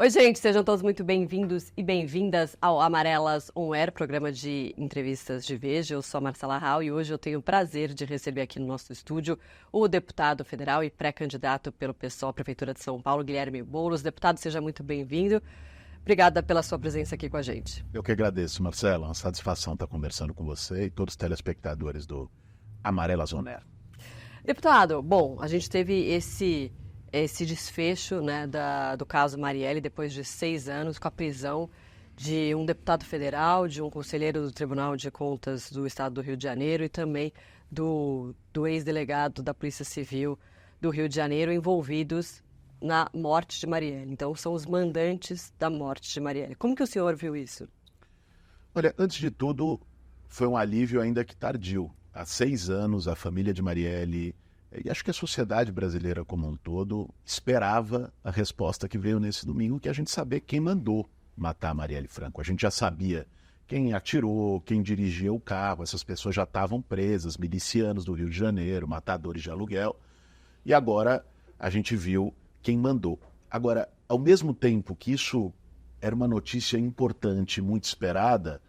Oi, gente, sejam todos muito bem-vindos e bem-vindas ao Amarelas On Air, programa de entrevistas de Veja. Eu sou a Marcela Rau e hoje eu tenho o prazer de receber aqui no nosso estúdio o deputado federal e pré-candidato pelo PSOL à Prefeitura de São Paulo, Guilherme Boulos. Deputado, seja muito bem-vindo. Obrigada pela sua presença aqui com a gente. Eu que agradeço, Marcela. Uma satisfação estar conversando com você e todos os telespectadores do Amarelas On Air. Deputado, bom, a gente teve esse desfecho, né, do caso Marielle depois de 6 anos com a prisão de um deputado federal, de um conselheiro do Tribunal de Contas do Estado do Rio de Janeiro e também do ex-delegado da Polícia Civil do Rio de Janeiro envolvidos na morte de Marielle. Então, são os mandantes da morte de Marielle. Como que o senhor viu isso? Olha, antes de tudo, foi um alívio ainda que tardio. Há 6 anos, a família de Marielle, e acho que a sociedade brasileira como um todo, esperava a resposta que veio nesse domingo, que é a gente saber quem mandou matar a Marielle Franco. A gente já sabia quem atirou, quem dirigia o carro, essas pessoas já estavam presas, milicianos do Rio de Janeiro, matadores de aluguel, e agora a gente viu quem mandou. Agora, ao mesmo tempo que isso era uma notícia importante, muito esperada,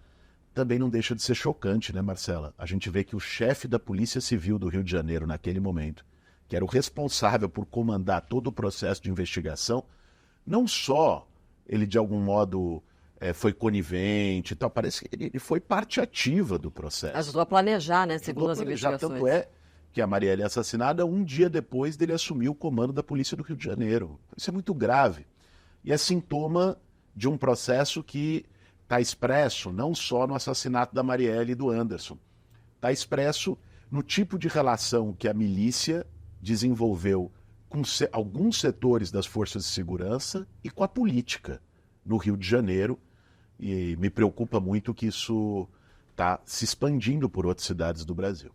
também não deixa de ser chocante, né, Marcela? A gente vê que o chefe da Polícia Civil do Rio de Janeiro, naquele momento, que era o responsável por comandar todo o processo de investigação, não só ele, de algum modo, foi conivente e tal, parece que ele foi parte ativa do processo. Ajudou a planejar, né, segundo as investigações. Tanto é que a Marielle é assassinada um dia depois dele assumir o comando da Polícia do Rio de Janeiro. Isso é muito grave. E é sintoma de um processo que está expresso não só no assassinato da Marielle e do Anderson, está expresso no tipo de relação que a milícia desenvolveu com alguns setores das forças de segurança e com a política no Rio de Janeiro. E me preocupa muito que isso está se expandindo por outras cidades do Brasil.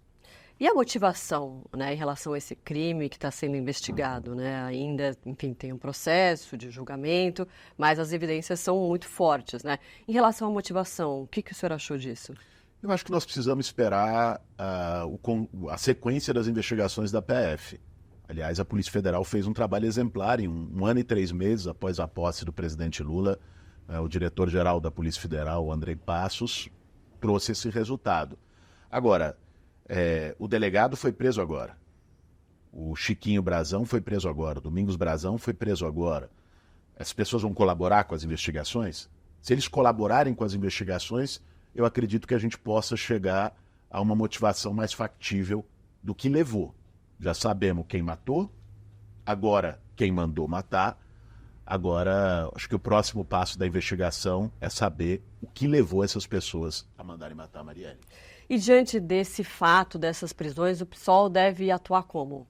E a motivação, né, em relação a esse crime que está sendo investigado, né? Ainda, enfim, tem um processo de julgamento, mas as evidências são muito fortes, né? Em relação à motivação, o que o senhor achou disso? Eu acho que nós precisamos esperar a sequência das investigações da PF. Aliás, a Polícia Federal fez um trabalho exemplar em um ano e 3 meses após a posse do presidente Lula. O diretor-geral da Polícia Federal, Andrei Passos, trouxe esse resultado. Agora, o delegado foi preso agora. O Chiquinho Brazão foi preso agora. O Domingos Brazão foi preso agora. As pessoas vão colaborar com as investigações? Se eles colaborarem com as investigações, eu acredito que a gente possa chegar a uma motivação mais factível do que levou. Já sabemos quem matou, agora quem mandou matar. Agora, acho que o próximo passo da investigação é saber o que levou essas pessoas a mandarem matar a Marielle. E diante desse fato, dessas prisões, o PSOL deve atuar como?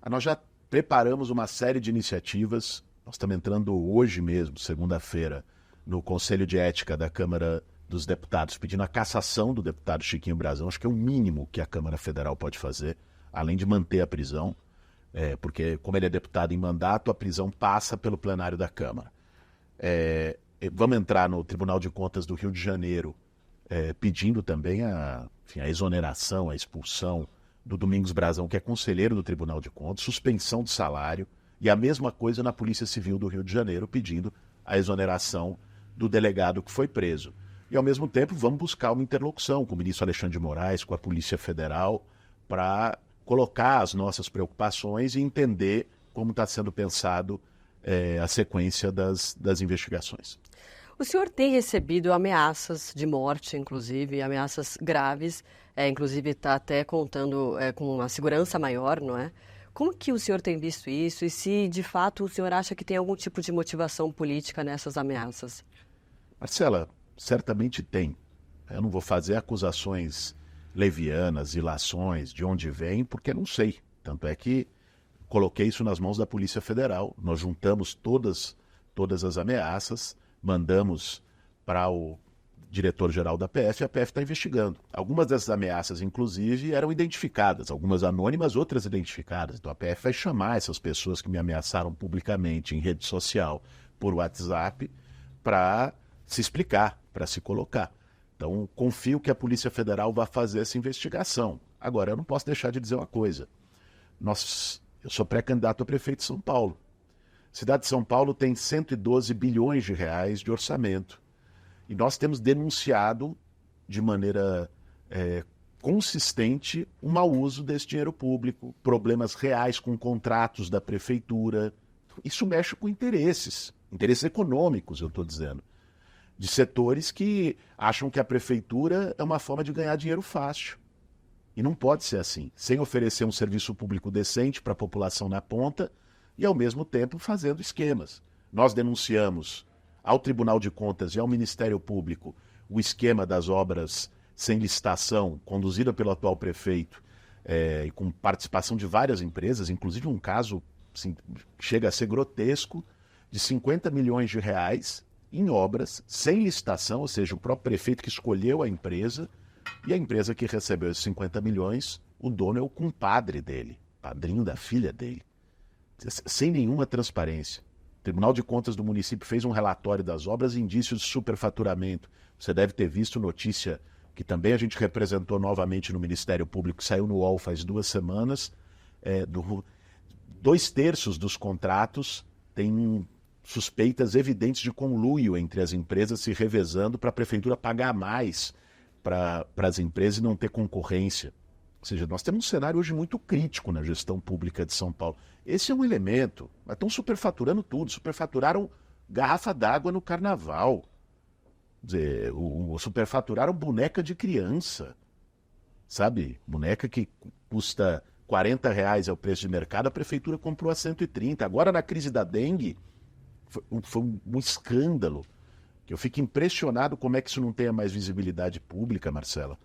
Nós já preparamos uma série de iniciativas. Nós estamos entrando hoje mesmo, segunda-feira, no Conselho de Ética da Câmara dos Deputados, pedindo a cassação do deputado Chiquinho Brazão. Acho que é o mínimo que a Câmara Federal pode fazer, além de manter a prisão, porque como ele é deputado em mandato, a prisão passa pelo plenário da Câmara. Vamos entrar no Tribunal de Contas do Rio de Janeiro, pedindo também a exoneração, a expulsão do Domingos Brazão, que é conselheiro do Tribunal de Contas, suspensão de salário, e a mesma coisa na Polícia Civil do Rio de Janeiro, pedindo a exoneração do delegado que foi preso. E, ao mesmo tempo, vamos buscar uma interlocução com o ministro Alexandre de Moraes, com a Polícia Federal, para colocar as nossas preocupações e entender como está sendo pensado a sequência das investigações. O senhor tem recebido ameaças de morte, inclusive, ameaças graves, inclusive está até contando com uma segurança maior, não é? Como que o senhor tem visto isso e se, de fato, o senhor acha que tem algum tipo de motivação política nessas ameaças? Marcela, certamente tem. Eu não vou fazer acusações levianas, ilações, de onde vem, porque não sei. Tanto é que coloquei isso nas mãos da Polícia Federal. Nós juntamos todas as ameaças, mandamos para o diretor-geral da PF, e a PF está investigando. Algumas dessas ameaças, inclusive, eram identificadas, algumas anônimas, outras identificadas. Então a PF vai chamar essas pessoas que me ameaçaram publicamente em rede social, por WhatsApp, para se explicar, para se colocar. Então confio que a Polícia Federal vai fazer essa investigação. Agora, eu não posso deixar de dizer uma coisa. Eu sou pré-candidato a prefeito de São Paulo. cidade de São Paulo tem 112 bilhões de reais de orçamento. E nós temos denunciado de maneira consistente o mau uso desse dinheiro público, problemas reais com contratos da prefeitura. Isso mexe com interesses econômicos, eu estou dizendo, de setores que acham que a prefeitura é uma forma de ganhar dinheiro fácil. E não pode ser assim, sem oferecer um serviço público decente para a população na ponta e, ao mesmo tempo, fazendo esquemas. Nós denunciamos ao Tribunal de Contas e ao Ministério Público o esquema das obras sem licitação, conduzida pelo atual prefeito, e com participação de várias empresas, inclusive um caso assim, chega a ser grotesco, de 50 milhões de reais em obras sem licitação, ou seja, o próprio prefeito que escolheu a empresa, e a empresa que recebeu esses 50 milhões, o dono é o compadre dele, padrinho da filha dele, sem nenhuma transparência. O Tribunal de Contas do município fez um relatório das obras e indícios de superfaturamento. Você deve ter visto notícia que também a gente representou novamente no Ministério Público, que saiu no UOL faz 2 semanas. 2/3 dos contratos têm suspeitas evidentes de conluio entre as empresas se revezando para a prefeitura pagar mais para as empresas e não ter concorrência. Ou seja, nós temos um cenário hoje muito crítico na gestão pública de São Paulo. Esse é um elemento. Mas estão superfaturando tudo. Superfaturaram garrafa d'água no carnaval. Quer dizer, superfaturaram boneca de criança. Sabe? Boneca que custa R$40 é o preço de mercado, a prefeitura comprou a 130. Agora, na crise da dengue, foi um escândalo. Eu fico impressionado como é que isso não tenha mais visibilidade pública, Marcela.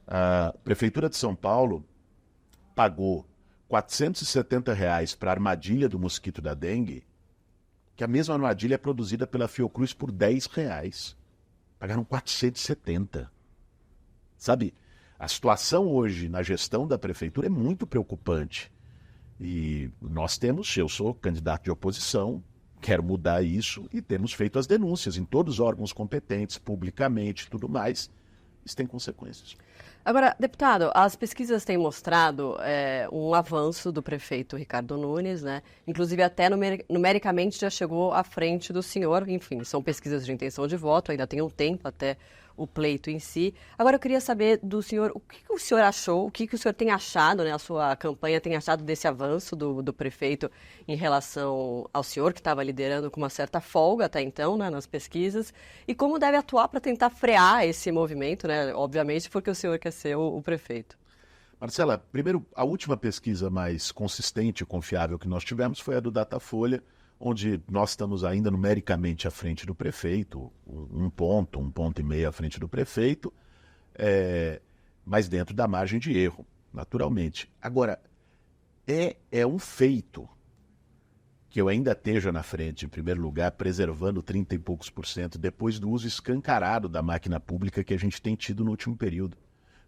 A Prefeitura de São Paulo pagou R$470 para a armadilha do mosquito da dengue, que a mesma armadilha é produzida pela Fiocruz por R$10. Pagaram 470. Sabe, a situação hoje na gestão da prefeitura é muito preocupante. E eu sou candidato de oposição, quero mudar isso e temos feito as denúncias em todos os órgãos competentes, publicamente e tudo mais. Isso tem consequências. Agora, deputado, as pesquisas têm mostrado um avanço do prefeito Ricardo Nunes, né? Inclusive até numericamente já chegou à frente do senhor. Enfim, são pesquisas de intenção de voto, ainda tem um tempo até o pleito em si. Agora eu queria saber do senhor, o que o senhor achou, o que o senhor tem achado, né? A sua campanha tem achado desse avanço do prefeito em relação ao senhor, que estava liderando com uma certa folga até então, né, nas pesquisas, e como deve atuar para tentar frear esse movimento, né? Obviamente porque o senhor quer ser o prefeito. Marcela, primeiro, a última pesquisa mais consistente e confiável que nós tivemos foi a do Datafolha, onde nós estamos ainda numericamente à frente do prefeito, um ponto e meio à frente do prefeito, mas dentro da margem de erro, naturalmente. Agora, é um feito que eu ainda esteja na frente, em primeiro lugar, preservando 30 e poucos %, depois do uso escancarado da máquina pública que a gente tem tido no último período.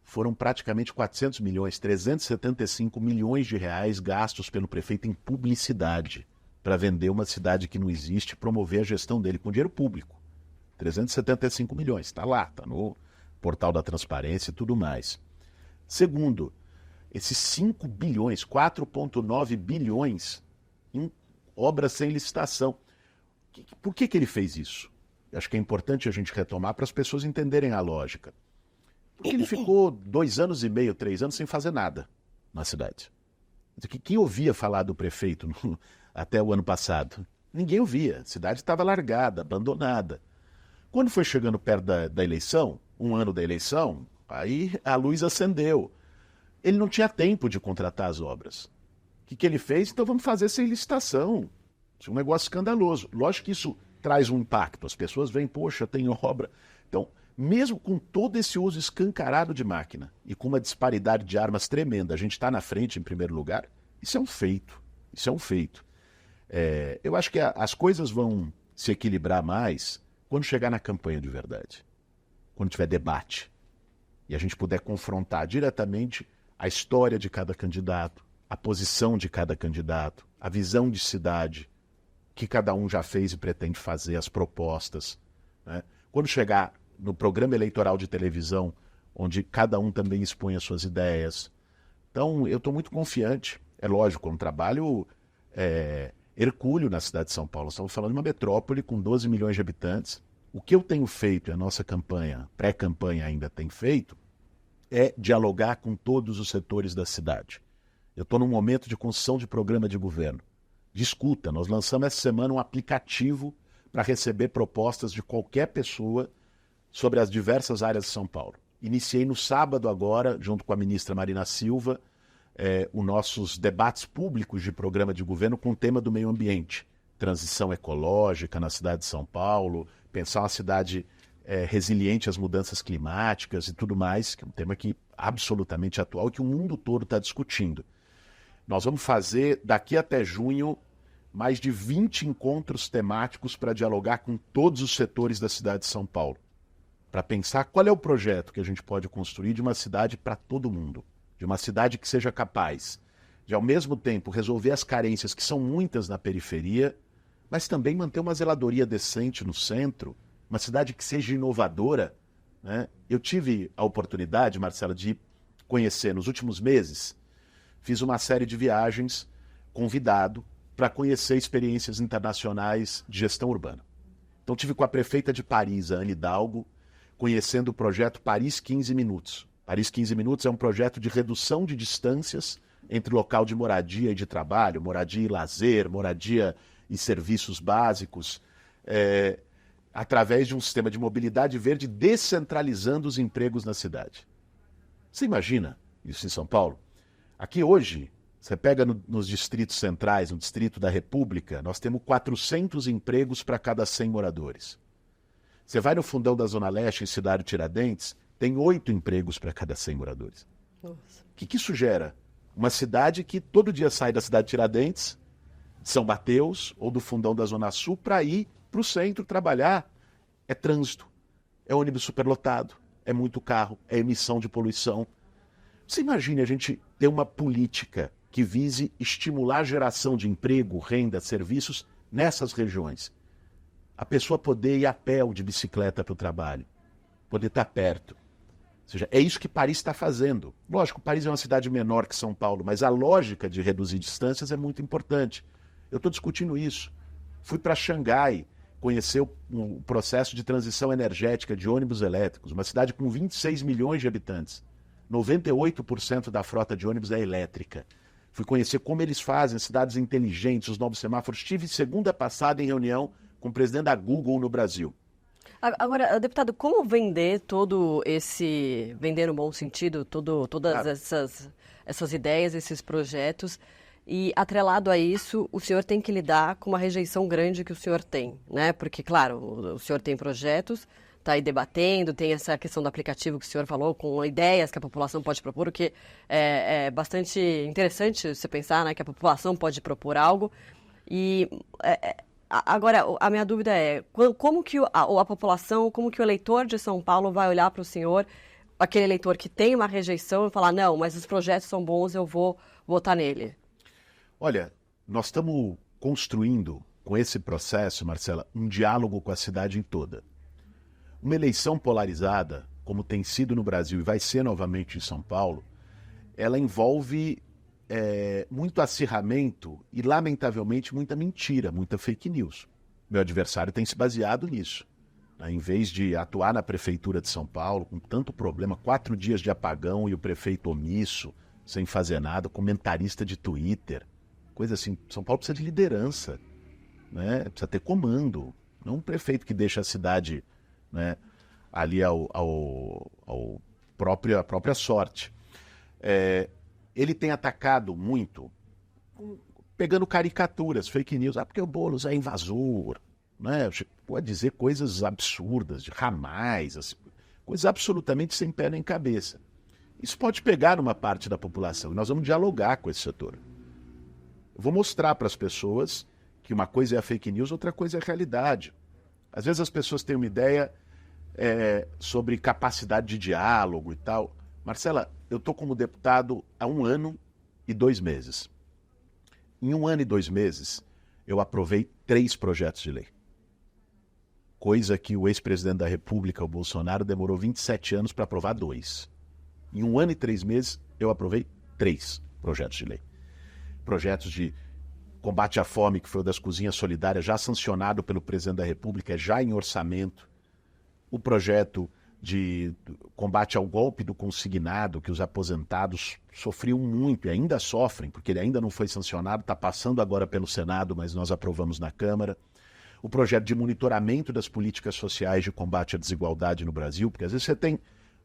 Foram praticamente 400 milhões, 375 milhões de reais gastos pelo prefeito em publicidade, para vender uma cidade que não existe e promover a gestão dele com dinheiro público. 375 milhões, está lá, está no portal da transparência e tudo mais. Segundo, esses 5 bilhões, 4,9 bilhões em obras sem licitação. Por que ele fez isso? Acho que é importante a gente retomar para as pessoas entenderem a lógica. Porque ele ficou 2 anos e meio, 3 anos sem fazer nada na cidade. Quem ouvia falar do prefeito até o ano passado? Ninguém ouvia. A cidade estava largada, abandonada. Quando foi chegando perto da eleição, 1 ano da eleição, aí a luz acendeu. Ele não tinha tempo de contratar as obras. O que ele fez? Então vamos fazer sem licitação. Isso é um negócio escandaloso. Lógico que isso traz um impacto. As pessoas veem, poxa, tem obra. Então, mesmo com todo esse uso escancarado de máquina e com uma disparidade de armas tremenda, a gente está na frente em primeiro lugar, isso é um feito. Isso é um feito. Eu acho que as coisas vão se equilibrar mais quando chegar na campanha de verdade. Quando tiver debate. E a gente puder confrontar diretamente a história de cada candidato, a posição de cada candidato, a visão de cidade, que cada um já fez e pretende fazer, as propostas. Né? Quando chegar no programa eleitoral de televisão, onde cada um também expõe as suas ideias. Então, eu estou muito confiante. É lógico, é um trabalho hercúleo na cidade de São Paulo. Estamos falando de uma metrópole com 12 milhões de habitantes. O que eu tenho feito, e a nossa campanha, pré-campanha ainda tem feito, é dialogar com todos os setores da cidade. Eu estou num momento de construção de programa de governo. De escuta, nós lançamos essa semana um aplicativo para receber propostas de qualquer pessoa sobre as diversas áreas de São Paulo. Iniciei no sábado agora, junto com a ministra Marina Silva, os nossos debates públicos de programa de governo com o tema do meio ambiente. Transição ecológica na cidade de São Paulo, pensar uma cidade resiliente às mudanças climáticas e tudo mais, que é um tema que absolutamente atual e que o mundo todo está discutindo. Nós vamos fazer, daqui até junho, mais de 20 encontros temáticos para dialogar com todos os setores da cidade de São Paulo, para pensar qual é o projeto que a gente pode construir de uma cidade para todo mundo, de uma cidade que seja capaz de, ao mesmo tempo, resolver as carências que são muitas na periferia, mas também manter uma zeladoria decente no centro, uma cidade que seja inovadora, né? Eu tive a oportunidade, Marcela, de conhecer nos últimos meses, fiz uma série de viagens convidado para conhecer experiências internacionais de gestão urbana. Então tive com a prefeita de Paris, a Anne Hidalgo, conhecendo o projeto Paris 15 Minutos. Paris 15 Minutos é um projeto de redução de distâncias entre local de moradia e de trabalho, moradia e lazer, moradia e serviços básicos, através de um sistema de mobilidade verde descentralizando os empregos na cidade. Você imagina isso em São Paulo? Aqui hoje, você pega nos distritos centrais, no Distrito da República, nós temos 400 empregos para cada 100 moradores. Você vai no fundão da Zona Leste, em Cidade Tiradentes, tem 8 empregos para cada 100 moradores. O que isso gera? Uma cidade que todo dia sai da Cidade Tiradentes, São Mateus ou do fundão da Zona Sul para ir para o centro trabalhar. É trânsito, é ônibus superlotado, é muito carro, é emissão de poluição. Você imagine a gente ter uma política que vise estimular a geração de emprego, renda, serviços nessas regiões. A pessoa poder ir a pé ou de bicicleta para o trabalho, poder estar perto. Ou seja, é isso que Paris está fazendo. Lógico, Paris é uma cidade menor que São Paulo, mas a lógica de reduzir distâncias é muito importante. Eu estou discutindo isso. Fui para Xangai conhecer o processo de transição energética de ônibus elétricos, uma cidade com 26 milhões de habitantes. 98% da frota de ônibus é elétrica. Fui conhecer como eles fazem cidades inteligentes, os novos semáforos. Estive segunda passada em reunião com o presidente da Google no Brasil. Agora, deputado, como vender todo esse, vender no bom sentido, todas essas ideias, esses projetos, e atrelado a isso, o senhor tem que lidar com uma rejeição grande que o senhor tem, né? Porque, claro, o senhor tem projetos, está aí debatendo, tem essa questão do aplicativo que o senhor falou, com ideias que a população pode propor, o que é bastante interessante você pensar, né, que a população pode propor algo. E agora, a minha dúvida é, como que a população, como que o eleitor de São Paulo vai olhar para o senhor, aquele eleitor que tem uma rejeição, e falar, não, mas os projetos são bons, eu vou votar nele? Olha, nós estamos construindo, com esse processo, Marcela, um diálogo com a cidade toda. Uma eleição polarizada, como tem sido no Brasil e vai ser novamente em São Paulo, ela envolve muito acirramento e, lamentavelmente, muita mentira, muita fake news. Meu adversário tem se baseado nisso. Em vez de atuar na prefeitura de São Paulo, com tanto problema, 4 dias de apagão e o prefeito omisso, sem fazer nada, comentarista de Twitter, coisa assim. São Paulo precisa de liderança, né? Precisa ter comando, não um prefeito que deixa a cidade, né, ali à própria sorte. Ele tem atacado muito, pegando caricaturas, fake news, porque o Boulos é invasor, né? Pode dizer coisas absurdas, de ramais, assim, coisas absolutamente sem pé nem cabeça. Isso pode pegar numa parte da população e nós vamos dialogar com esse setor. Eu vou mostrar para as pessoas que uma coisa é a fake news, outra coisa é a realidade. Às vezes as pessoas têm uma ideia sobre capacidade de diálogo e tal. Marcela, eu estou como deputado há 1 ano e 2 meses. Em 1 ano e 2 meses, eu aprovei 3 projetos de lei. Coisa que o ex-presidente da República, o Bolsonaro, demorou 27 anos para aprovar 2. Em 1 ano e 3 meses, eu aprovei 3 projetos de lei. Projetos de combate à fome, que foi o das cozinhas solidárias, já sancionado pelo presidente da República, já em orçamento. O projeto de combate ao golpe do consignado, que os aposentados sofriam muito e ainda sofrem, porque ele ainda não foi sancionado, está passando agora pelo Senado, mas nós aprovamos na Câmara. O projeto de monitoramento das políticas sociais de combate à desigualdade no Brasil, porque às vezes você tem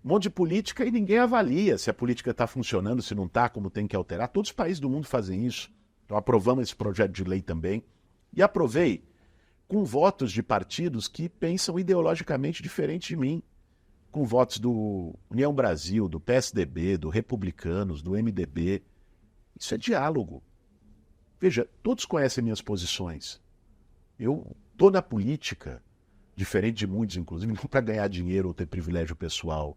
um monte de política e ninguém avalia se a política está funcionando, se não está, como tem que alterar. Todos os países do mundo fazem isso. Então aprovamos esse projeto de lei também. E aprovei com votos de partidos que pensam ideologicamente diferente de mim. Com votos do União Brasil, do PSDB, do Republicanos, do MDB. Isso é diálogo. Veja, todos conhecem minhas posições. Eu estou na política, diferente de muitos, inclusive, não para ganhar dinheiro ou ter privilégio pessoal,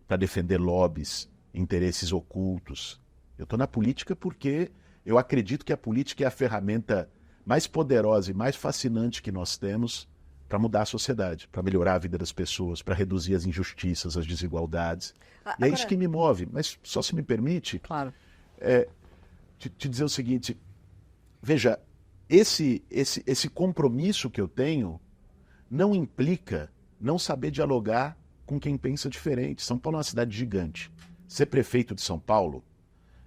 para defender lobbies, interesses ocultos. Eu estou na política porque eu acredito que a política é a ferramenta mais poderosa e mais fascinante que nós temos para mudar a sociedade, para melhorar a vida das pessoas, para reduzir as injustiças, as desigualdades. E é isso que me move. Mas só se me permite Claro. Te dizer o seguinte, veja, esse compromisso que eu tenho não implica não saber dialogar com quem pensa diferente. São Paulo é uma cidade gigante. Ser prefeito de São Paulo,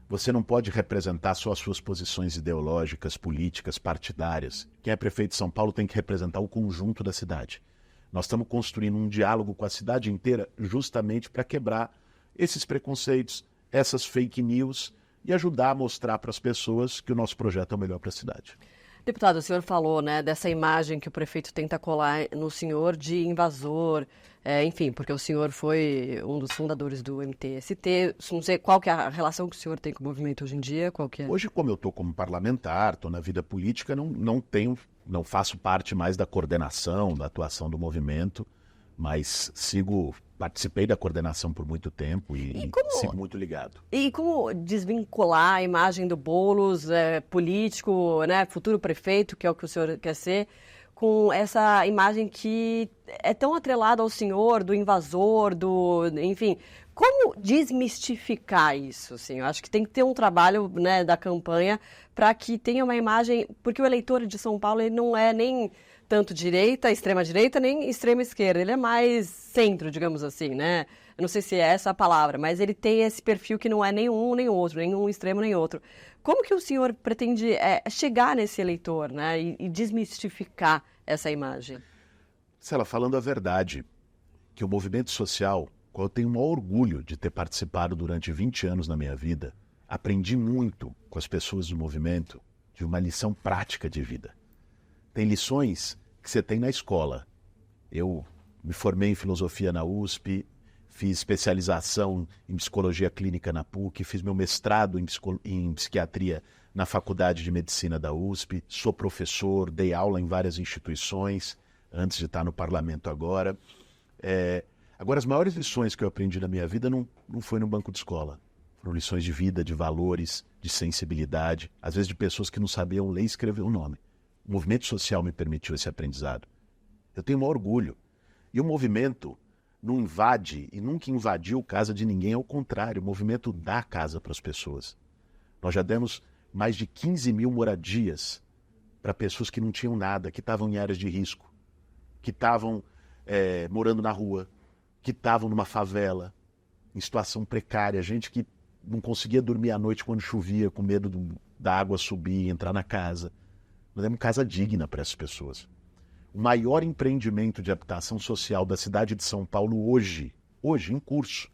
você não pode representar só as suas posições ideológicas, políticas, partidárias. Quem é prefeito de São Paulo tem que representar o conjunto da cidade. Nós estamos construindo um diálogo com a cidade inteira justamente para quebrar esses preconceitos, essas fake news e ajudar a mostrar para as pessoas que o nosso projeto é o melhor para a cidade. Deputado, o senhor falou, né, dessa imagem que o prefeito tenta colar no senhor de invasor, enfim, porque o senhor foi um dos fundadores do MTST. Não sei qual que é a relação que o senhor tem com o movimento hoje em dia, qual que é? Hoje, como eu estou como parlamentar, estou na vida política, não faço parte mais da coordenação, da atuação do movimento, mas participei da coordenação por muito tempo e sigo muito ligado. E como desvincular a imagem do Boulos, político, né, futuro prefeito, que é o que o senhor quer ser, com essa imagem que é tão atrelada ao senhor, do invasor, enfim, como desmistificar isso? Assim? Eu acho que tem que ter um trabalho, né, da campanha para que tenha uma imagem, porque o eleitor de São Paulo ele não é nem tanto direita, extrema-direita, nem extrema-esquerda. Ele é mais centro, digamos assim, né? Eu não sei se é essa a palavra, mas ele tem esse perfil que não é nem um nem outro, nem um extremo nem outro. Como que o senhor pretende chegar nesse eleitor, né? E desmistificar essa imagem? Marcela, falando a verdade, que o movimento social, qual eu tenho o maior orgulho de ter participado durante 20 anos na minha vida, aprendi muito com as pessoas do movimento de uma lição prática de vida. Tem lições que você tem na escola. Eu me formei em filosofia na USP, fiz especialização em psicologia clínica na PUC, fiz meu mestrado em psiquiatria na Faculdade de Medicina da USP, sou professor, dei aula em várias instituições, antes de estar no parlamento agora. Agora, as maiores lições que eu aprendi na minha vida não foi no banco de escola. Foram lições de vida, de valores, de sensibilidade, às vezes de pessoas que não sabiam ler e escrever o nome. O movimento social me permitiu esse aprendizado. Eu tenho um orgulho. E o movimento não invade e nunca invadiu casa de ninguém, ao contrário, o movimento dá casa para as pessoas. Nós já demos mais de 15 mil moradias para pessoas que não tinham nada, que estavam em áreas de risco, que estavam morando na rua, que estavam numa favela, em situação precária, gente que não conseguia dormir à noite quando chovia, com medo da água subir e entrar na casa. Nós demos casa digna para essas pessoas. O maior empreendimento de habitação social da cidade de São Paulo hoje em curso,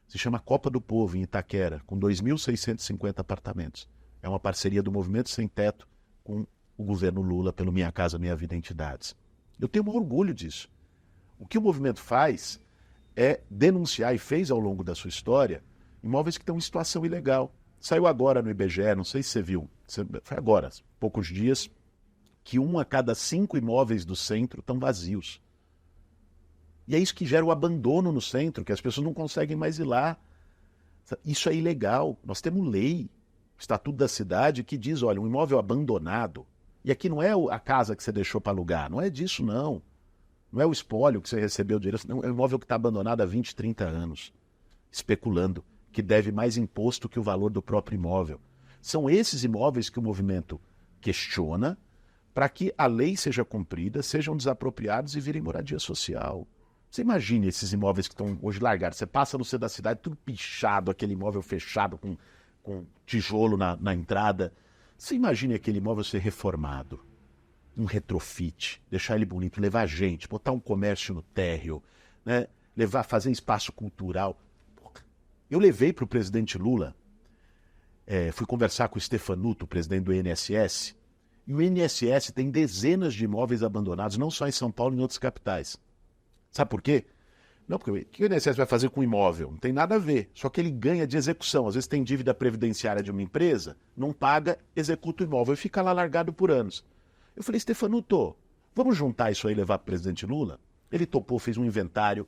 se chama Copa do Povo, em Itaquera, com 2.650 apartamentos. É uma parceria do Movimento Sem Teto com o governo Lula pelo Minha Casa Minha Vida Entidades. Eu tenho um orgulho disso. O que o movimento faz é denunciar, e fez ao longo da sua história, imóveis que estão em situação ilegal. Saiu agora no IBGE, não sei se você viu, foi agora, poucos dias, que 1 a cada 5 imóveis do centro estão vazios. E é isso que gera o abandono no centro, que as pessoas não conseguem mais ir lá. Isso é ilegal. Nós temos lei, o Estatuto da Cidade, que diz, olha, um imóvel abandonado, e aqui não é a casa que você deixou para alugar, não é disso não. Não é o espólio que você recebeu direito, não, é um imóvel que está abandonado há 20, 30 anos, especulando, que deve mais imposto que o valor do próprio imóvel. São esses imóveis que o movimento questiona, para que a lei seja cumprida, sejam desapropriados e virem moradia social. Você imagine esses imóveis que estão hoje largados. Você passa no centro da cidade, tudo pichado, aquele imóvel fechado com tijolo na entrada. Você imagine aquele imóvel ser reformado, um retrofit, deixar ele bonito, levar gente, botar um comércio no térreo, né? Fazer espaço cultural. Eu levei para o presidente Lula, fui conversar com o Stefanuto, presidente do INSS, e o INSS tem dezenas de imóveis abandonados, não só em São Paulo, em outras capitais. Sabe por quê? Não, porque o que o INSS vai fazer com o imóvel? Não tem nada a ver. Só que ele ganha de execução. Às vezes tem dívida previdenciária de uma empresa, não paga, executa o imóvel e fica lá largado por anos. Eu falei, Stefanuto, vamos juntar isso aí e levar para o presidente Lula? Ele topou, fez um inventário,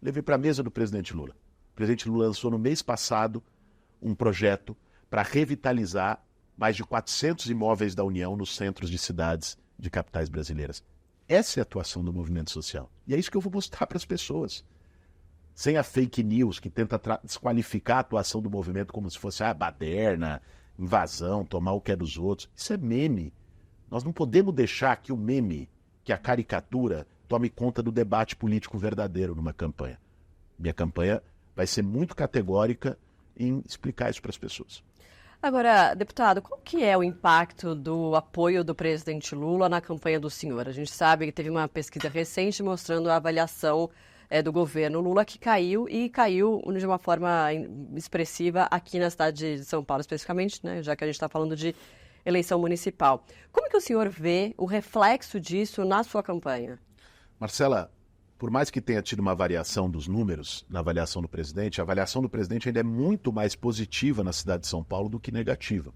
levei para a mesa do presidente Lula. O presidente Lula lançou no mês passado um projeto para revitalizar mais de 400 imóveis da União nos centros de cidades de capitais brasileiras. Essa é a atuação do movimento social. E é isso que eu vou mostrar para as pessoas. Sem a fake news que tenta desqualificar a atuação do movimento como se fosse baderna, invasão, tomar o que é dos outros. Isso é meme. Nós não podemos deixar que o meme, que a caricatura, tome conta do debate político verdadeiro numa campanha. Minha campanha vai ser muito categórica em explicar isso para as pessoas. Agora, deputado, qual que é o impacto do apoio do presidente Lula na campanha do senhor? A gente sabe que teve uma pesquisa recente mostrando a avaliação do governo Lula que caiu de uma forma expressiva aqui na cidade de São Paulo, especificamente, né, já que a gente está falando de eleição municipal. Como que o senhor vê o reflexo disso na sua campanha? Marcela, por mais que tenha tido uma variação dos números na avaliação do presidente, a avaliação do presidente ainda é muito mais positiva na cidade de São Paulo do que negativa.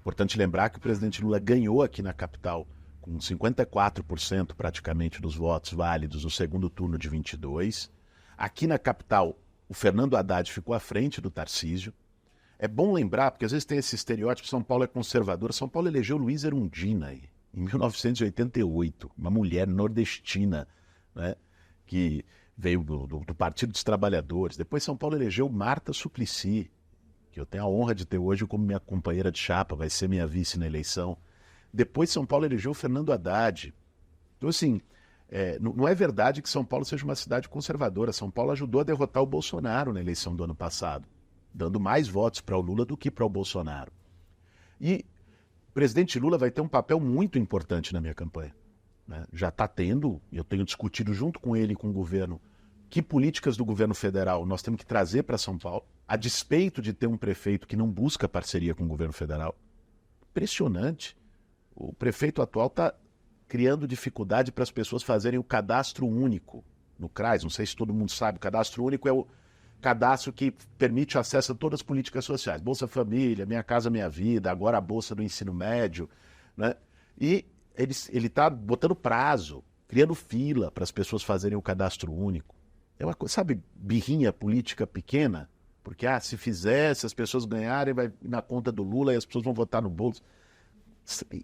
Importante lembrar que o presidente Lula ganhou aqui na capital com 54% praticamente dos votos válidos no segundo turno de 22. Aqui na capital, o Fernando Haddad ficou à frente do Tarcísio. É bom lembrar, porque às vezes tem esse estereótipo, São Paulo é conservador. São Paulo elegeu Luiz Erundina em 1988, uma mulher nordestina, né, que veio do Partido dos Trabalhadores. Depois São Paulo elegeu Marta Suplicy, que eu tenho a honra de ter hoje como minha companheira de chapa, vai ser minha vice na eleição. Depois São Paulo elegeu Fernando Haddad. Então, assim, não é verdade que São Paulo seja uma cidade conservadora. São Paulo ajudou a derrotar o Bolsonaro na eleição do ano passado, dando mais votos para o Lula do que para o Bolsonaro. E o presidente Lula vai ter um papel muito importante na minha campanha, né? Já está tendo, eu tenho discutido junto com ele e com o governo, que políticas do governo federal nós temos que trazer para São Paulo, a despeito de ter um prefeito que não busca parceria com o governo federal. Impressionante. O prefeito atual está criando dificuldade para as pessoas fazerem o cadastro único no CRAS. Não sei se todo mundo sabe, o cadastro único é o cadastro que permite o acesso a todas as políticas sociais. Bolsa Família, Minha Casa Minha Vida, agora a Bolsa do Ensino Médio, né? E ele está botando prazo, criando fila para as pessoas fazerem o cadastro único. É uma coisa, sabe, birrinha política pequena? Porque, se fizer, se as pessoas ganharem, vai na conta do Lula e as pessoas vão votar no bolso.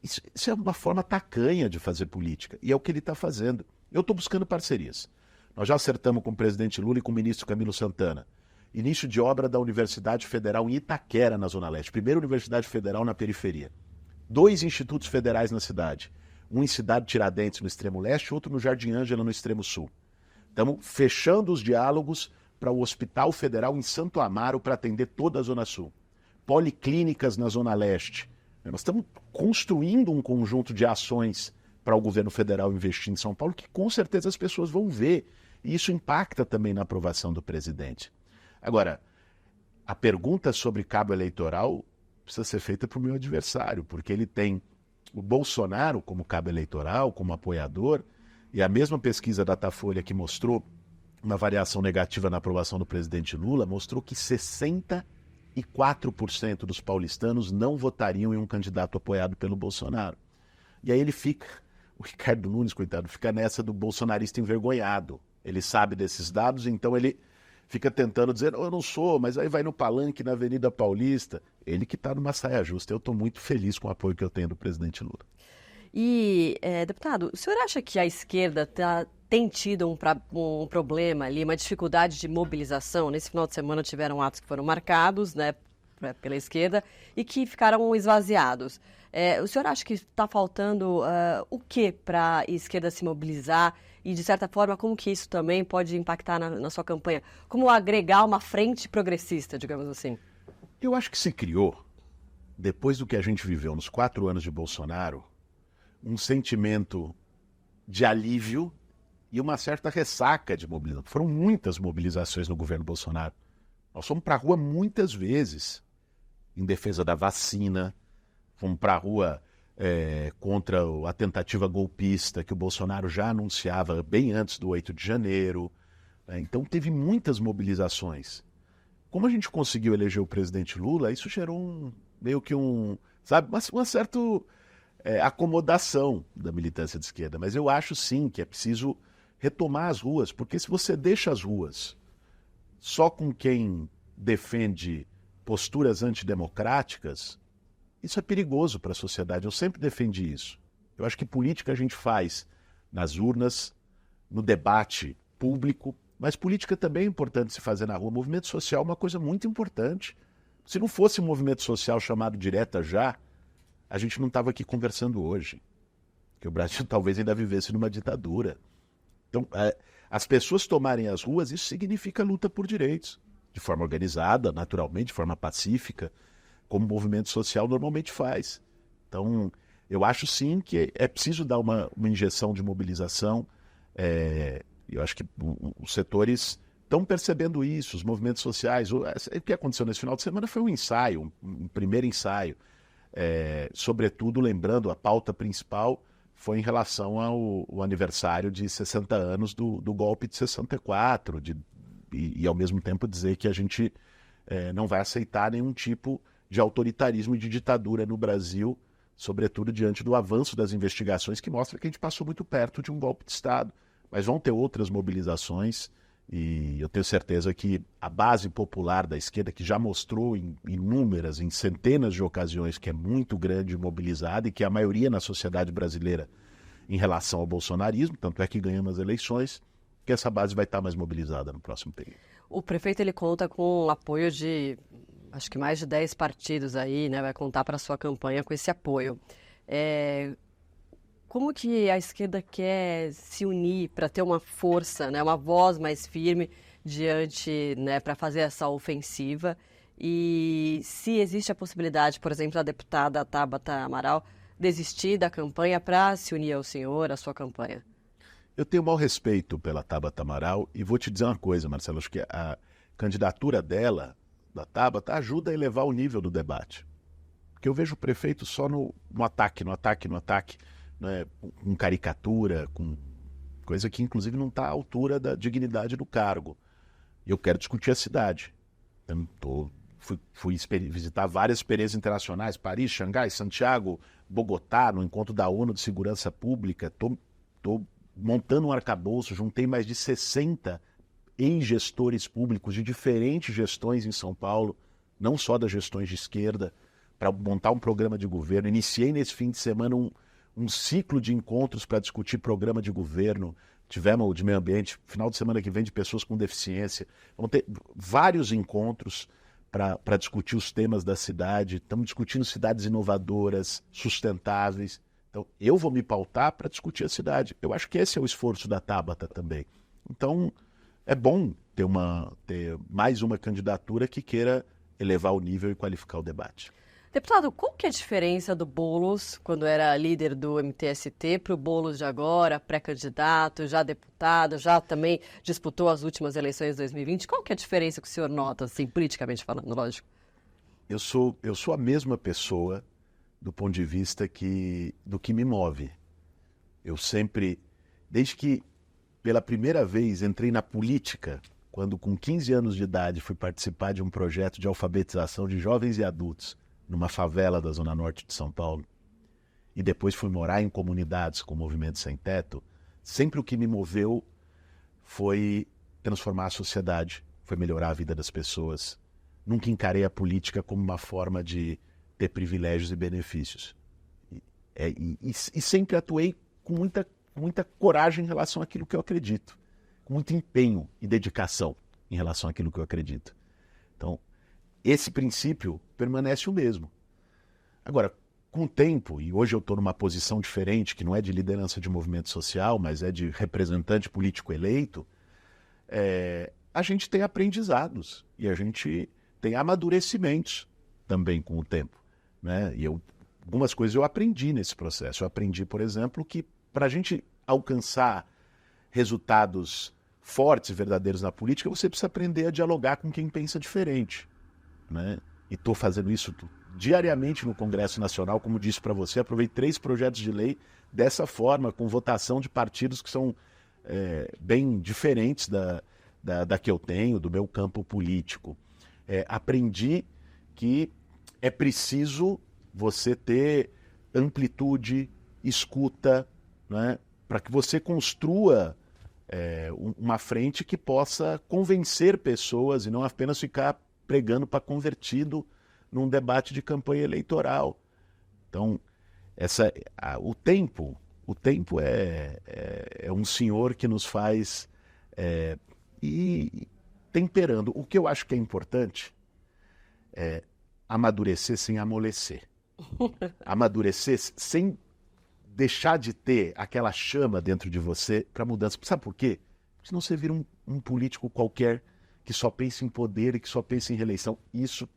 Isso é uma forma tacanha de fazer política. E é o que ele está fazendo. Eu estou buscando parcerias. Nós já acertamos com o presidente Lula e com o ministro Camilo Santana. Início de obra da Universidade Federal em Itaquera, na Zona Leste. Primeira Universidade Federal na periferia. 2 institutos federais na cidade. Um em Cidade Tiradentes, no extremo leste, outro no Jardim Ângela, no extremo sul. Estamos fechando os diálogos para o Hospital Federal em Santo Amaro para atender toda a Zona Sul. Policlínicas na Zona Leste. Nós estamos construindo um conjunto de ações para o governo federal investir em São Paulo que com certeza as pessoas vão ver. E isso impacta também na aprovação do presidente. Agora, a pergunta sobre cabo eleitoral precisa ser feita para o meu adversário, porque ele tem o Bolsonaro como cabo eleitoral, como apoiador, e a mesma pesquisa da Datafolha que mostrou uma variação negativa na aprovação do presidente Lula, mostrou que 64% dos paulistanos não votariam em um candidato apoiado pelo Bolsonaro. E aí o Ricardo Nunes, coitado, fica nessa do bolsonarista envergonhado. Ele sabe desses dados, então ele fica tentando dizer, eu não sou, mas aí vai no palanque na Avenida Paulista. Ele que está numa saia justa. Eu estou muito feliz com o apoio que eu tenho do presidente Lula. E, deputado, o senhor acha que a esquerda tem tido um problema ali, uma dificuldade de mobilização? Nesse final de semana tiveram atos que foram marcados, né, pela esquerda e que ficaram esvaziados. O senhor acha que está faltando o que para a esquerda se mobilizar e, de certa forma, como que isso também pode impactar na sua campanha? Como agregar uma frente progressista, digamos assim? Eu acho que se criou, depois do que a gente viveu nos 4 anos de Bolsonaro, um sentimento de alívio e uma certa ressaca de mobilização. Foram muitas mobilizações no governo Bolsonaro. Nós fomos para a rua muitas vezes em defesa da vacina, fomos para a rua contra a tentativa golpista que o Bolsonaro já anunciava bem antes do 8 de janeiro. Então teve muitas mobilizações. Como a gente conseguiu eleger o presidente Lula, isso gerou meio que uma certa acomodação da militância de esquerda. Mas eu acho sim que é preciso retomar as ruas, porque se você deixa as ruas só com quem defende posturas antidemocráticas, isso é perigoso para a sociedade. Eu sempre defendi isso. Eu acho que política a gente faz nas urnas, no debate público, mas política também é importante se fazer na rua. Movimento social é uma coisa muito importante. Se não fosse um movimento social chamado Direta Já, a gente não estava aqui conversando hoje. Porque o Brasil talvez ainda vivesse numa ditadura. Então, as pessoas tomarem as ruas, isso significa luta por direitos. De forma organizada, naturalmente, de forma pacífica, como o movimento social normalmente faz. Então, eu acho sim que é preciso dar uma injeção de mobilização. Eu acho que os setores estão percebendo isso, os movimentos sociais. O que aconteceu nesse final de semana foi um ensaio, um primeiro ensaio. Sobretudo, lembrando, a pauta principal foi em relação ao aniversário de 60 anos do golpe de 64, e ao mesmo tempo dizer que a gente não vai aceitar nenhum tipo de autoritarismo e de ditadura no Brasil, sobretudo diante do avanço das investigações que mostra que a gente passou muito perto de um golpe de Estado. Mas vão ter outras mobilizações e eu tenho certeza que a base popular da esquerda, que já mostrou em centenas de ocasiões que é muito grande e mobilizada e que a maioria na sociedade brasileira em relação ao bolsonarismo, tanto é que ganhamos as eleições, que essa base vai estar mais mobilizada no próximo período. O prefeito ele conta com o apoio de, acho que mais de 10 partidos aí, né? Vai contar para a sua campanha com esse apoio. Como que a esquerda quer se unir para ter uma força, né? Uma voz mais firme diante, né? Para fazer essa ofensiva? E se existe a possibilidade, por exemplo, da deputada Tabata Amaral desistir da campanha para se unir ao senhor, à sua campanha? Eu tenho o maior respeito pela Tabata Amaral e vou te dizer uma coisa, Marcelo, acho que a candidatura dela, da Tabata, ajuda a elevar o nível do debate. Porque eu vejo o prefeito só no ataque, né, com caricatura, com coisa que inclusive não está à altura da dignidade do cargo. Eu quero discutir a cidade. Fui visitar várias experiências internacionais, Paris, Xangai, Santiago, Bogotá, no encontro da ONU de Segurança Pública. Estou montando um arcabouço, juntei mais de 60 ex-gestores públicos de diferentes gestões em São Paulo, não só das gestões de esquerda, para montar um programa de governo. Iniciei nesse fim de semana um ciclo de encontros para discutir programa de governo. Tivemos o de meio ambiente, final de semana que vem, de pessoas com deficiência. Vamos ter vários encontros para discutir os temas da cidade. Estamos discutindo cidades inovadoras, sustentáveis. Então, eu vou me pautar para discutir a cidade. Eu acho que esse é o esforço da Tabata também. Então, é bom ter mais uma candidatura que queira elevar o nível e qualificar o debate. Deputado, qual que é a diferença do Boulos, quando era líder do MTST, para o Boulos de agora, pré-candidato, já deputado, já também disputou as últimas eleições de 2020? Qual que é a diferença que o senhor nota, assim, politicamente falando, lógico? Eu sou a mesma pessoa do ponto de vista do que me move. Eu sempre, desde que pela primeira vez entrei na política, quando com 15 anos de idade fui participar de um projeto de alfabetização de jovens e adultos numa favela da Zona Norte de São Paulo, e depois fui morar em comunidades com o Movimento Sem Teto, sempre o que me moveu foi transformar a sociedade, foi melhorar a vida das pessoas. Nunca encarei a política como uma forma de ter privilégios e benefícios. E sempre atuei com muita coragem em relação àquilo que eu acredito, com muito empenho e dedicação em relação àquilo que eu acredito. Então, esse princípio permanece o mesmo. Agora, com o tempo, e hoje eu estou numa posição diferente, que não é de liderança de movimento social, mas é de representante político eleito, a gente tem aprendizados e a gente tem amadurecimentos também com o tempo, né? E algumas coisas eu aprendi nesse processo. Eu aprendi, por exemplo, que para a gente alcançar resultados fortes e verdadeiros na política, você precisa aprender a dialogar com quem pensa diferente, né? E estou fazendo isso diariamente no Congresso Nacional, como disse para você, aprovei 3 projetos de lei dessa forma, com votação de partidos que são bem diferentes da que eu tenho, do meu campo político. Aprendi que é preciso você ter amplitude, escuta, né, para que você construa uma frente que possa convencer pessoas e não apenas ficar pregando para convertido num debate de campanha eleitoral. Então, o tempo é um senhor que nos faz ir temperando. O que eu acho que é importante é amadurecer sem amolecer. Amadurecer sem deixar de ter aquela chama dentro de você para mudança. Sabe por quê? Porque senão você vira um político qualquer que só pensa em poder e que só pensa em reeleição. Isso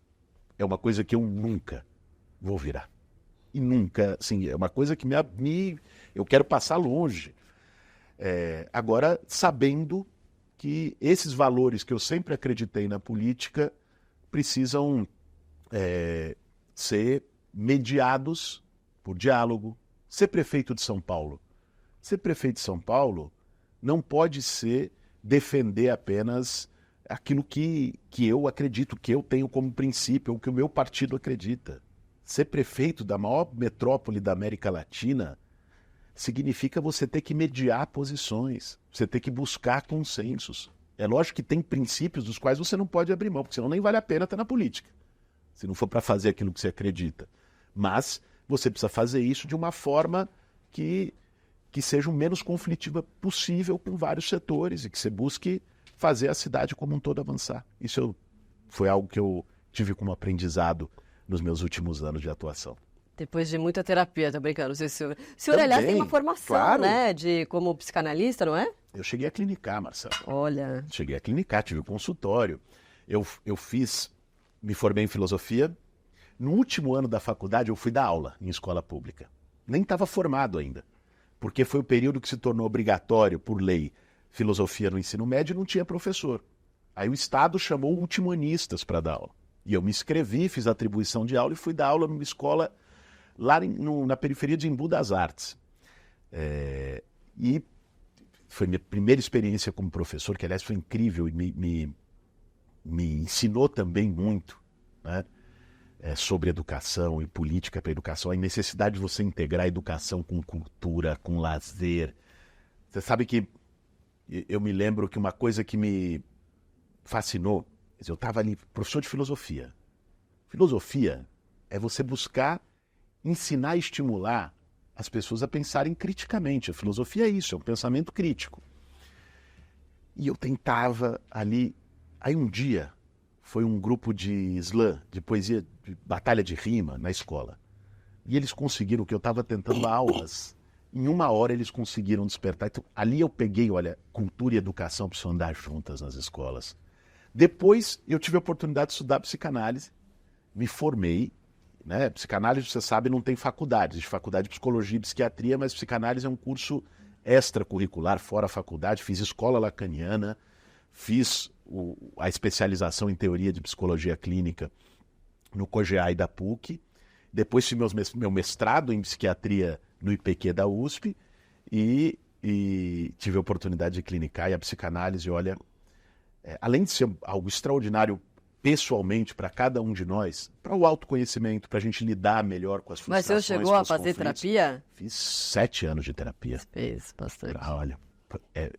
é uma coisa que eu nunca vou virar. E nunca, assim, é uma coisa que eu quero passar longe. Agora, sabendo que esses valores que eu sempre acreditei na política precisam ser mediados por diálogo. Ser prefeito de São Paulo. Ser prefeito de São Paulo não pode ser defender apenas aquilo que eu acredito, que eu tenho como princípio, ou que o meu partido acredita. Ser prefeito da maior metrópole da América Latina significa você ter que mediar posições, você ter que buscar consensos. É lógico que tem princípios dos quais você não pode abrir mão, porque senão nem vale a pena estar na política, se não for para fazer aquilo que você acredita. Mas você precisa fazer isso de uma forma que seja o menos conflitiva possível com vários setores e que você busque fazer a cidade como um todo avançar. Isso foi algo que eu tive como aprendizado nos meus últimos anos de atuação. Depois de muita terapia, tô brincando. O senhor aliás, tem uma formação, claro, né, como psicanalista, não é? Eu cheguei a clinicar, Marcelo. Olha. Cheguei a clinicar, tive um consultório. Eu me formei em filosofia. No último ano da faculdade, eu fui dar aula em escola pública. Nem estava formado ainda, porque foi o período que se tornou obrigatório, por lei, filosofia no ensino médio e não tinha professor. Aí o Estado chamou ultimonistas para dar aula. E eu me inscrevi, fiz atribuição de aula e fui dar aula numa escola lá na periferia de Embu das Artes. E foi minha primeira experiência como professor, que aliás foi incrível e me ensinou também muito, né? Sobre educação e política para a educação, a necessidade de você integrar a educação com cultura, com lazer. Você sabe que eu me lembro que uma coisa que me fascinou, eu estava ali, professor de filosofia. Filosofia é você buscar ensinar e estimular as pessoas a pensarem criticamente. A filosofia é isso, é um pensamento crítico. E eu tentava ali, aí um dia foi um grupo de slam, de poesia, de batalha de rima na escola. E eles conseguiram, que eu estava tentando aulas, em 1 hora eles conseguiram despertar. Então, ali eu peguei, olha, cultura e educação precisam andar juntas nas escolas. Depois eu tive a oportunidade de estudar psicanálise, me formei, né? Psicanálise, você sabe, não tem faculdade, existe faculdade de psicologia e psiquiatria, mas psicanálise é um curso extracurricular, fora a faculdade, fiz escola lacaniana, fiz a especialização em teoria de psicologia clínica no COGEA e da PUC, depois fiz meu mestrado em psiquiatria no IPQ da USP e tive a oportunidade de clinicar, e a psicanálise, olha, além de ser algo extraordinário pessoalmente para cada um de nós, para o autoconhecimento, para a gente lidar melhor com as frustrações. Mas você chegou a fazer terapia? Fiz 7 anos de terapia. Fez bastante. Olha,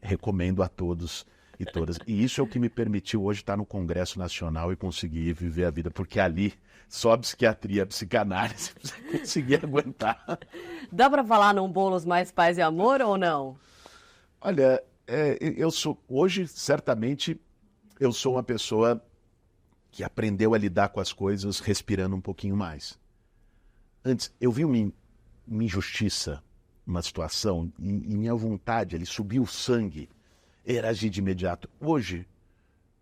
recomendo a todos e todas. E isso é o que me permitiu hoje estar no Congresso Nacional e conseguir viver a vida, porque ali só a psiquiatria, a psicanálise, você conseguir aguentar. Dá para falar num Boulos mais paz e amor ou não? Olha, hoje, certamente, eu sou uma pessoa que aprendeu a lidar com as coisas respirando um pouquinho mais. Antes, eu vi uma injustiça, uma situação, e minha vontade, ele subiu o sangue, era agir de imediato. Hoje,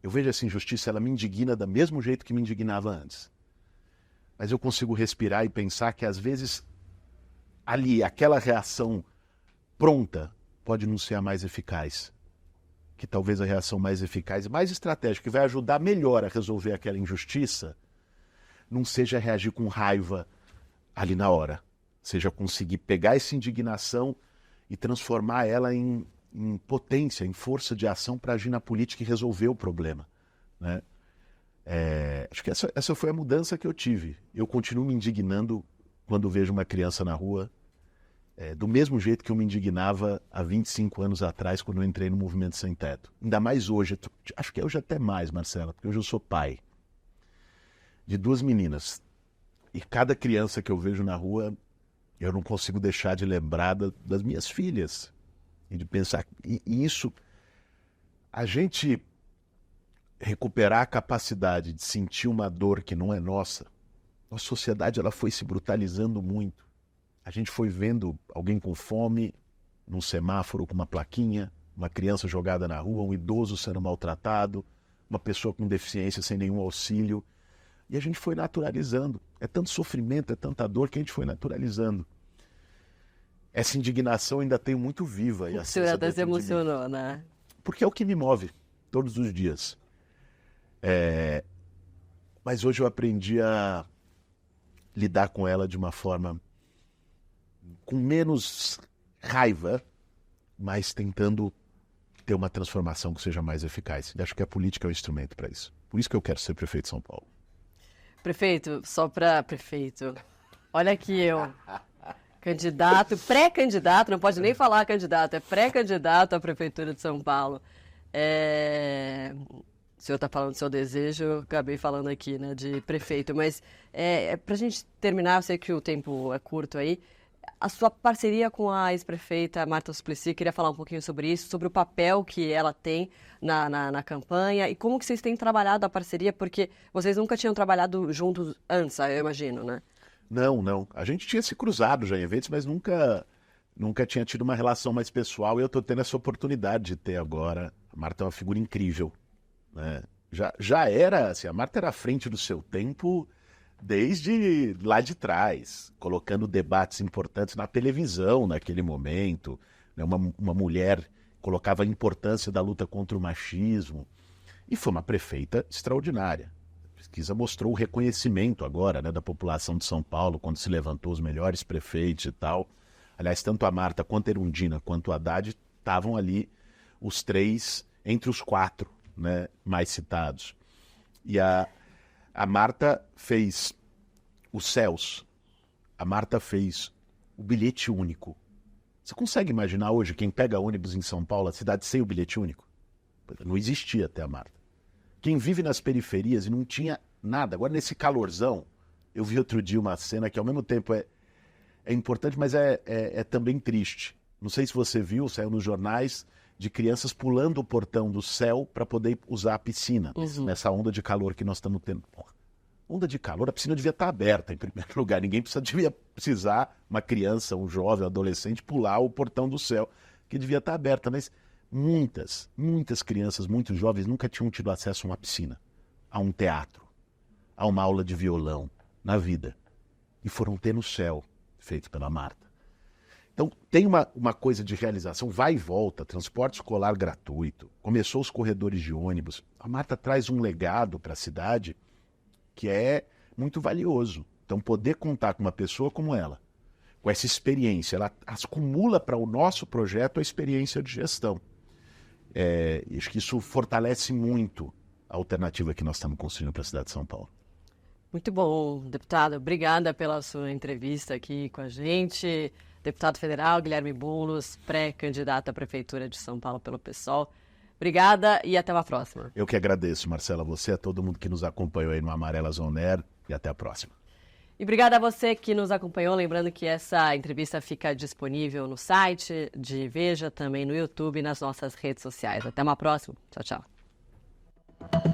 eu vejo essa injustiça, ela me indigna do mesmo jeito que me indignava antes. Mas eu consigo respirar e pensar que, às vezes, ali, aquela reação pronta pode não ser a mais eficaz. Que talvez a reação mais eficaz, mais estratégica, que vai ajudar melhor a resolver aquela injustiça, não seja reagir com raiva ali na hora. Seja conseguir pegar essa indignação e transformar ela em potência, em força de ação para agir na política e resolver o problema, né? Acho que essa foi a mudança que eu tive. Eu continuo me indignando quando vejo uma criança na rua, do mesmo jeito que eu me indignava há 25 anos atrás, quando eu entrei no Movimento Sem Teto. Ainda mais hoje, acho que hoje até mais, Marcela, porque hoje eu sou pai de 2 meninas. E cada criança que eu vejo na rua, eu não consigo deixar de lembrar das minhas filhas. E de pensar, e isso, a gente recuperar a capacidade de sentir uma dor que não é nossa. Nossa sociedade, ela foi se brutalizando muito. A gente foi vendo alguém com fome num semáforo com uma plaquinha, uma criança jogada na rua, um idoso sendo maltratado, uma pessoa com deficiência sem nenhum auxílio. E a gente foi naturalizando. É tanto sofrimento, é tanta dor que a gente foi naturalizando. Essa indignação ainda tenho muito viva. E o senhor até se emocionou, né? Porque é o que me move todos os dias. Mas hoje eu aprendi a lidar com ela de uma forma com menos raiva, mas tentando ter uma transformação que seja mais eficaz. E acho que a política é um instrumento para isso. Por isso que eu quero ser prefeito de São Paulo. Prefeito, só para prefeito. Olha aqui eu. Candidato, pré-candidato, não pode nem falar candidato, é pré-candidato à Prefeitura de São Paulo. O senhor está falando do seu desejo, eu acabei falando aqui, né, de prefeito, mas para a gente terminar, eu sei que o tempo é curto aí, a sua parceria com a ex-prefeita Marta Suplicy, queria falar um pouquinho sobre isso, sobre o papel que ela tem na campanha e como que vocês têm trabalhado a parceria, porque vocês nunca tinham trabalhado juntos antes, eu imagino, né? Não. A gente tinha se cruzado já em eventos, mas nunca tinha tido uma relação mais pessoal e eu estou tendo essa oportunidade de ter agora. A Marta é uma figura incrível, né? Já era, assim, a Marta era à frente do seu tempo desde lá de trás, colocando debates importantes na televisão naquele momento, né? Uma mulher colocava a importância da luta contra o machismo e foi uma prefeita extraordinária. A pesquisa mostrou o reconhecimento agora, né, da população de São Paulo, quando se levantou os melhores prefeitos e tal. Aliás, tanto a Marta, quanto a Erundina, quanto a Haddad, estavam ali os 3 entre os 4, né, mais citados. E a Marta fez os céus, a Marta fez o bilhete único. Você consegue imaginar hoje quem pega ônibus em São Paulo, a cidade sem o bilhete único? Não existia até a Marta. Quem vive nas periferias e não tinha nada. Agora, nesse calorzão, eu vi outro dia uma cena que, ao mesmo tempo, é importante, mas é também triste. Não sei se você viu, saiu nos jornais, de crianças pulando o portão do céu para poder usar a piscina, nessa onda de calor que nós estamos tendo. Porra, onda de calor, a piscina devia estar aberta, em primeiro lugar. Ninguém devia precisar, uma criança, um jovem, um adolescente, pular o portão do céu, que devia estar aberta, mas muitas crianças, muitos jovens nunca tinham tido acesso a uma piscina, a um teatro, a uma aula de violão na vida. E foram ter no céu, feito pela Marta. Então, tem uma coisa de realização, vai e volta, transporte escolar gratuito, começou os corredores de ônibus. A Marta traz um legado para a cidade que é muito valioso. Então, poder contar com uma pessoa como ela, com essa experiência, ela acumula para o nosso projeto a experiência de gestão. Acho que isso fortalece muito a alternativa que nós estamos construindo para a cidade de São Paulo. Muito bom, deputado. Obrigada pela sua entrevista aqui com a gente. Deputado federal Guilherme Boulos, pré-candidato à Prefeitura de São Paulo pelo PSOL. Obrigada e até uma próxima. Eu que agradeço, Marcela, você, a todo mundo que nos acompanhou aí no Amarela Zone Air, e até a próxima. E obrigada a você que nos acompanhou. Lembrando que essa entrevista fica disponível no site de Veja, também no YouTube e nas nossas redes sociais. Até uma próxima. Tchau, tchau.